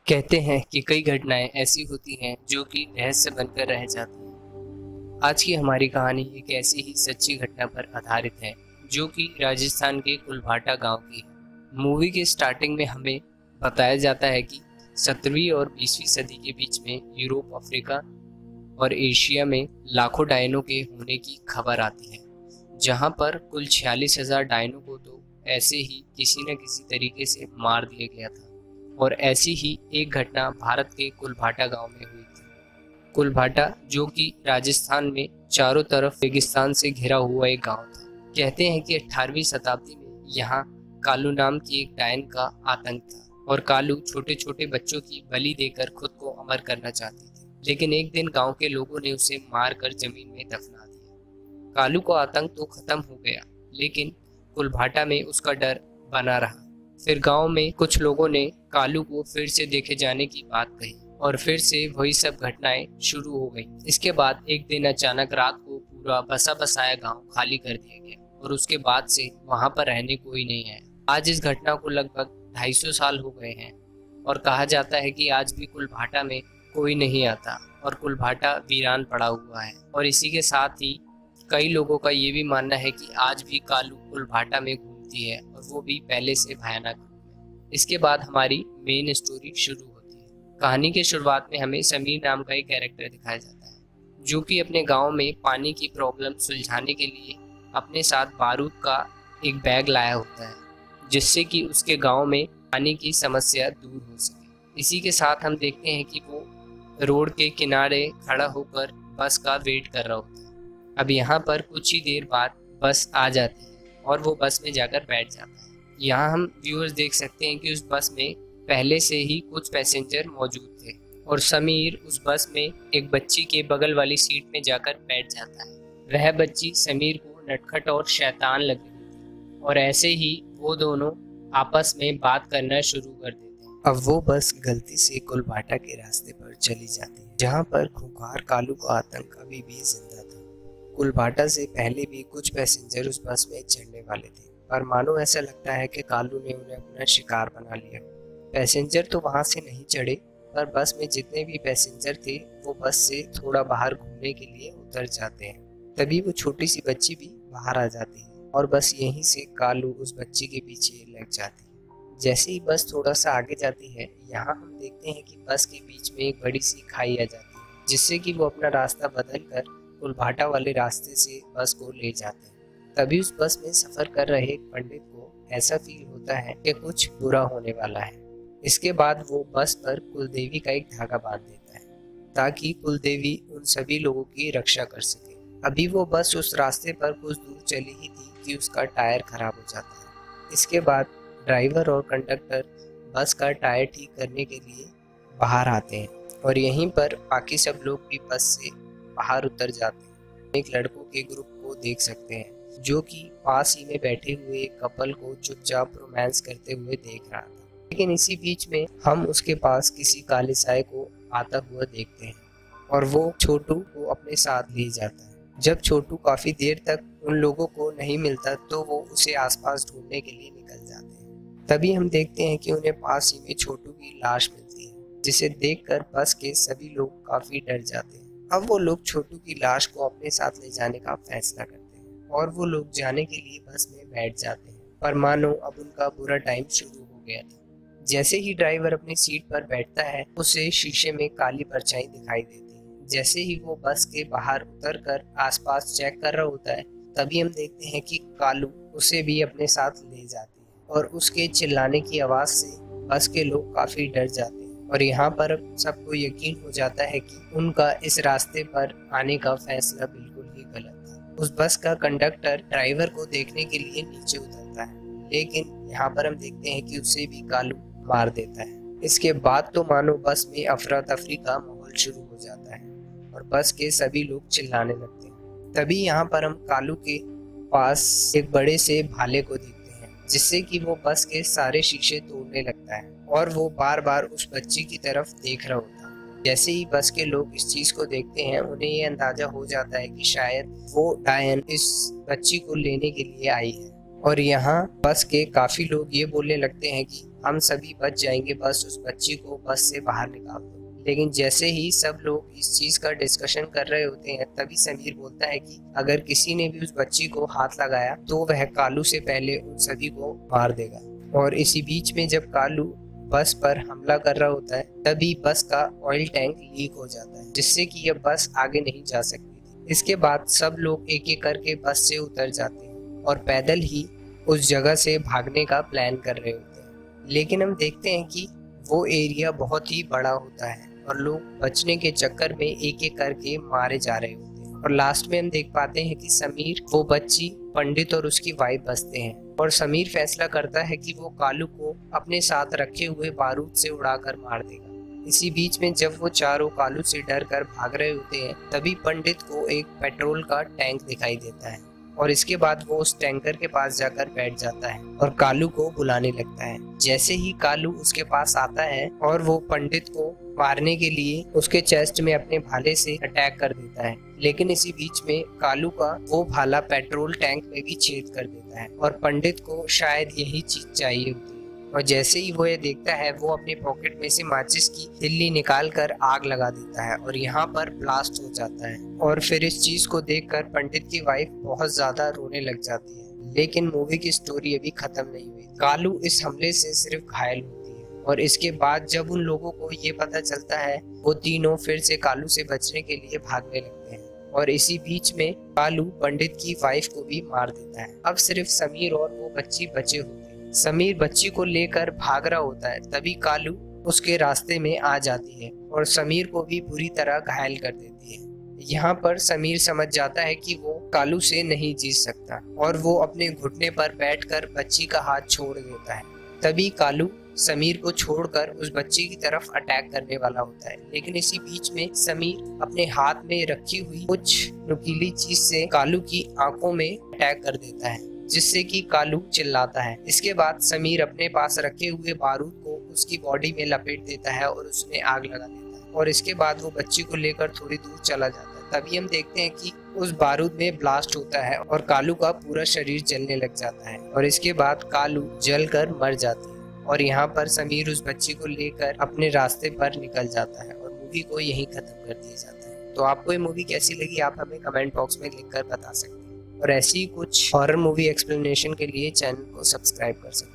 कहते हैं कि कई घटनाएं ऐसी होती हैं जो कि रहस्य बनकर रह जाती हैं। आज की हमारी कहानी एक ऐसी ही सच्ची घटना पर आधारित है जो कि राजस्थान के कुलभाटा गांव की है। मूवी के स्टार्टिंग में हमें बताया जाता है कि 17वीं और 20वीं सदी के बीच में यूरोप, अफ्रीका और एशिया में लाखों डायनों के होने की खबर आती है, जहां पर कुल 46,000 डायनों को तो ऐसे ही किसी न किसी तरीके से मार दिया गया था। और ऐसी ही एक घटना भारत के कुलभाटा गांव में हुई थी। कुलभाटा जो कि राजस्थान में चारों तरफ रेगिस्तान से घिरा हुआ एक गांव था। कहते हैं कि 18वीं शताब्दी में यहाँ कालू नाम की एक डायन का आतंक था और कालू छोटे छोटे बच्चों की बलि देकर खुद को अमर करना चाहती थी, लेकिन एक दिन गांव के लोगों ने उसे मारकर जमीन में दफना दिया। कालू का आतंक तो खत्म हो गया, लेकिन कुलभाटा में उसका डर बना रहा। फिर गांव में कुछ लोगों ने कालू को फिर से देखे जाने की बात कही और फिर से वही सब घटनाएं शुरू हो गई। इसके बाद एक दिन अचानक रात को पूरा बसा बसाया गांव खाली कर दिया गया और उसके बाद से वहां पर रहने कोई नहीं आया। आज इस घटना को लगभग 250 साल हो गए हैं और कहा जाता है कि आज भी कुलभाटा में कोई नहीं आता और कुलभाटा वीरान पड़ा हुआ है। और इसी के साथ ही कई लोगों का ये भी मानना है कि आज भी कालू कुलभाटा में घूमती है और वो भी पहले से भयानक रूप में। इसके बाद हमारी मेन स्टोरी शुरू होती है। कहानी के शुरुआत में हमें समीर नाम का एक कैरेक्टर दिखाया जाता है जो कि अपने गांव में पानी की प्रॉब्लम सुलझाने के लिए अपने साथ बारूद का एक बैग लाया होता है, जिससे कि उसके गांव में पानी की समस्या दूर हो सके। इसी के साथ हम देखते हैं कि वो रोड के किनारे खड़ा होकर बस का वेट कर रहा होता है। अब यहाँ पर कुछ ही देर बाद बस आ जाती है और वो बस में जाकर बैठ जाता है। यहाँ हम व्यूअर्स देख सकते हैं कि उस बस में पहले से ही कुछ पैसेंजर मौजूद थे और समीर उस बस में एक बच्ची के बगल वाली सीट में जाकर बैठ जाता है। वह बच्ची समीर को नटखट और शैतान लग रही थी और ऐसे ही वो दोनों आपस में बात करना शुरू कर देते हैं। अब वो बस गलती से कुलभाटा के रास्ते पर चली जाती है, जहाँ पर खूंखार कालू का आतंक अभी भी जिंदा था। कुलभाटा से पहले भी कुछ पैसेंजर उस बस में चढ़ने वाले थे, पर मानो ऐसा लगता है कि कालू ने उन्हें अपना शिकार बना लिया। पैसेंजर तो वहां से नहीं चढ़े, पर बस में जितने भी पैसेंजर थे वो बस से थोड़ा बाहर घूमने के लिए उतर जाते हैं। तभी वो छोटी सी बच्ची भी बाहर आ जाती है और बस यहीं से कालू उस बच्ची के पीछे लग जाती है। जैसे ही बस थोड़ा सा आगे जाती है, यहाँ हम देखते हैं कि बस के बीच में एक बड़ी सी खाई आ जाती है, जिससे कि वो अपना रास्ता बदल कर कुलभाटा वाले रास्ते से बस को ले जाते हैं। तभी उस बस में सफर कर रहे एक पंडित को ऐसा फील होता है कि कुछ बुरा होने वाला है। इसके बाद वो बस पर कुलदेवी का एक धागा बांध देता है ताकि कुलदेवी उन सभी लोगों की रक्षा कर सके। अभी वो बस उस रास्ते पर कुछ दूर चली ही थी कि उसका टायर खराब हो जाता है। इसके बाद ड्राइवर और कंडक्टर बस का टायर ठीक करने के लिए बाहर आते हैं और यहीं पर बाकी सब लोग भी बस से बाहर उतर जाते हैं। एक लड़कों के ग्रुप को देख सकते हैं जो कि पास ही में बैठे हुए एक कपल को चुपचाप रोमांस करते हुए देख रहा था। लेकिन इसी बीच में हम उसके पास किसी काले साए को आता हुआ देखते हैं और वो छोटू को अपने साथ ले जाता है। जब छोटू काफी देर तक उन लोगों को नहीं मिलता तो वो उसे आसपास ढूंढने के लिए निकल जाते हैं। तभी हम देखते हैं कि उन्हें पास ही में छोटू की लाश मिलती है, जिसे देखकर बस के सभी लोग काफी डर जाते हैं। अब वो लोग छोटू की लाश को अपने साथ ले जाने का फैसला करते हैं और वो लोग जाने के लिए बस में बैठ जाते हैं, पर मानो अब उनका बुरा टाइम शुरू हो गया था। जैसे ही ड्राइवर अपनी सीट पर बैठता है, उसे शीशे में काली परछाई दिखाई देती है। जैसे ही वो बस के बाहर उतर कर आसपास चेक कर रहा होता है, तभी हम देखते हैं कि कालू उसे भी अपने साथ ले जाती है और उसके चिल्लाने की आवाज से बस के लोग काफी डर जाते हैं। और यहाँ पर सबको यकीन हो जाता है कि उनका इस रास्ते पर आने का फैसला बिल्कुल ही गलत था। उस बस का कंडक्टर ड्राइवर को देखने के लिए नीचे उतरता है, लेकिन यहाँ पर हम देखते हैं कि उसे भी कालू मार देता है। इसके बाद तो मानो बस में अफरा तफरी का माहौल शुरू हो जाता है और बस के सभी लोग चिल्लाने लगते हैं। तभी यहाँ पर हम कालू के पास एक बड़े से भाले को देखते हैं, जिससे कि वो बस के सारे शीशे तोड़ने लगता है और वो बार बार उस बच्ची की तरफ देख रहा होता है। जैसे ही बस के लोग इस चीज को देखते हैं, उन्हें ये अंदाजा हो जाता है कि शायद वो डायन इस बच्ची को लेने के लिए आई है। और यहाँ बस के काफी लोग ये बोलने लगते हैं कि हम सभी बच जाएंगे, बस उस बच्ची को बस से बाहर निकाल दो। लेकिन जैसे ही सब लोग इस चीज का डिस्कशन कर रहे होते हैं, तभी समीर बोलता है कि अगर किसी ने भी उस बच्ची को हाथ लगाया तो वह कालू से पहले उन सभी को मार देगा। और इसी बीच में जब कालू बस पर हमला कर रहा होता है, तभी बस का ऑयल टैंक लीक हो जाता है, जिससे कि यह बस आगे नहीं जा सकती थी। इसके बाद सब लोग एक एक करके बस से उतर जाते हैं और पैदल ही उस जगह से भागने का प्लान कर रहे होते हैं। लेकिन हम देखते हैं कि वो एरिया बहुत ही बड़ा होता है और लोग बचने के चक्कर में एक एक करके मारे जा रहे होते हैं। और लास्ट में हम देख पाते हैं कि समीर, वो बच्ची, पंडित और उसकी वाइफ बचते हैं। और समीर फैसला करता है कि वो कालू को अपने साथ रखे हुए बारूद से उड़ाकर मार देगा। इसी बीच में जब वो चारों कालू से डर कर भाग रहे होते हैं, तभी पंडित को एक पेट्रोल का टैंक दिखाई देता है और इसके बाद वो उस टैंकर के पास जाकर बैठ जाता है और कालू को बुलाने लगता है। जैसे ही कालू उसके पास आता है और वो पंडित को मारने के लिए उसके चेस्ट में अपने भाले से अटैक कर देता है, लेकिन इसी बीच में कालू का वो भाला पेट्रोल टैंक में भी छेद कर देता है और पंडित को शायद यही चीज चाहिए होती है। और जैसे ही वो ये देखता है, वो अपने पॉकेट में से माचिस की तिल्ली निकाल कर आग लगा देता है और यहाँ पर ब्लास्ट हो जाता है। और फिर इस चीज को देखकर पंडित की वाइफ बहुत ज्यादा रोने लग जाती है। लेकिन मूवी की स्टोरी अभी खत्म नहीं हुई। कालू इस हमले से सिर्फ घायल होती है और इसके बाद जब उन लोगों को ये पता चलता है, वो तीनों फिर से कालू से बचने के लिए भागने लगते हैं। और इसी बीच में कालू पंडित की वाइफ को भी मार देता है। अब सिर्फ समीर और वो बच्ची बचे होते हैं। समीर बच्ची को लेकर भाग रहा होता है, तभी कालू उसके रास्ते में आ जाती है और समीर को भी बुरी तरह घायल कर देती है। यहाँ पर समीर समझ जाता है कि वो कालू से नहीं जीत सकता और वो अपने घुटने पर बैठकर बच्ची का हाथ छोड़ देता है। तभी कालू समीर को छोड़कर उस बच्ची की तरफ अटैक करने वाला होता है, लेकिन इसी बीच में समीर अपने हाथ में रखी हुई कुछ नुकीली चीज से कालू की आंखों में अटैक कर देता है, जिससे कि कालू चिल्लाता है। इसके बाद समीर अपने पास रखे हुए बारूद को उसकी बॉडी में लपेट देता है और उसमें आग लगा देता है और इसके बाद वो बच्ची को लेकर थोड़ी दूर चला जाता है। तभी हम देखते हैं कि उस बारूद में ब्लास्ट होता है और कालू का पूरा शरीर जलने लग जाता है और इसके बाद कालू जलकर मर जाती है। और यहाँ पर समीर उस बच्ची को लेकर अपने रास्ते पर निकल जाता है और मूवी को यहीं खत्म कर दिया जाता है। तो आपको ये मूवी कैसी लगी, आप हमें कमेंट बॉक्स में लिखकर बता सकते हैं और ऐसी कुछ हॉरर मूवी एक्सप्लेनेशन के लिए चैनल को सब्सक्राइब कर सकते हैं।